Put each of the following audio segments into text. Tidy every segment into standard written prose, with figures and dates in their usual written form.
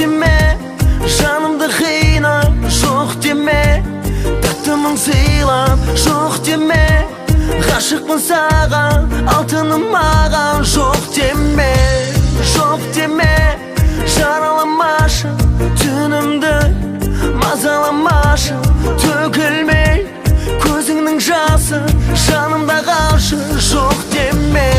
deme, жанымды қинап, жоқ деме, тәттімін сыйлап, жоқ деме, ғашықпын саған, алтыным маған, жоқ деме, жараламашы түнімді, мазаламашы, төгілмей көзіңнің жасы, жанымда қалшы, жоқ деме.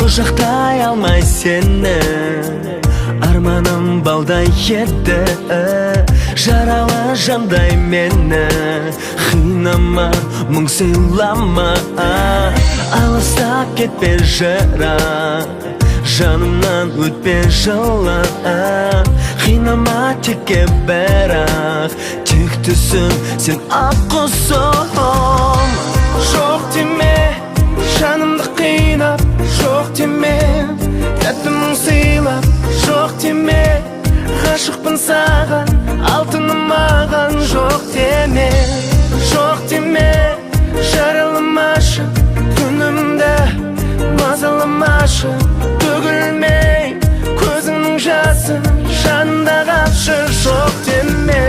Құшақтай алмай сені, арманым балдай еді, жаралы жандай мені, қинама, мұң сыйлама, алыстап кетпе жырақ, жанымнан өтпе жылы, қинама текке бірақ, тек түсін сен ақ құсым. Жоқ деме, жанымды қинап, жоқ деме, тәттімін сыйлап, жоқ деме, ғашықпын саған, алтыным маған, жоқ деме, жараламашы түнімді, мазаламашы, төгілмей көзіңнің жасы, жанымда қалшы, жоқ деме.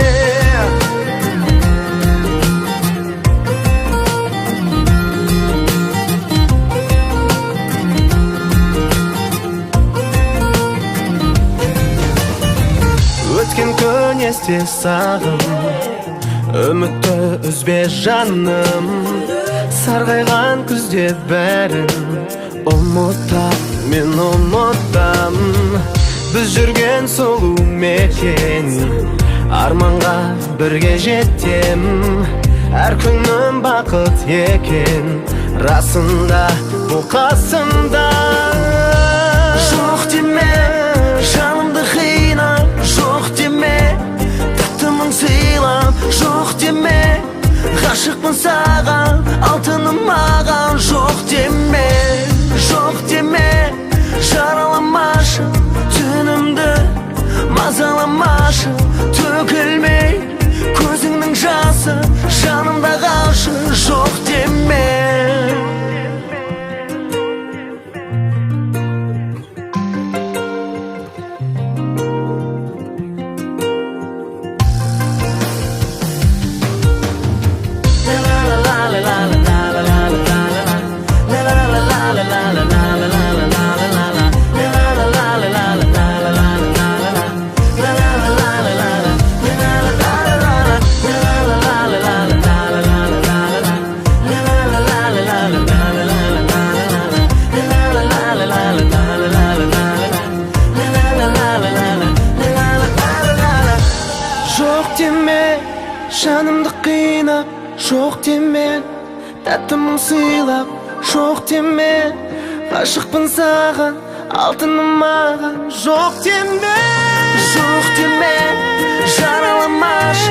Өткен күн есте сағым, үмітті үзбе жаным, сарғайған күзде бәрін ұмытам, мен ұмытам. Біз жүрген сұлу мекен, арманға бірге жетем, әр күнім бақыт екен, расында бұл қасымда. Жоқ деме, жанымды қинап, жоқ деме, тәттімін сыйлап, жоқ деме, ғашықпын саған, алтыным маған, жоқ деме, жараламашы түнімді, мазаламашы, төгілмей көзіңнің жасы, жанымда қалшы, жоқ деме. Жанымды қинап, жоқ деме, тәттімін сыйлап, жоқ деме, ғашықпын саған, алтыным маған, жоқ деме, жараламашы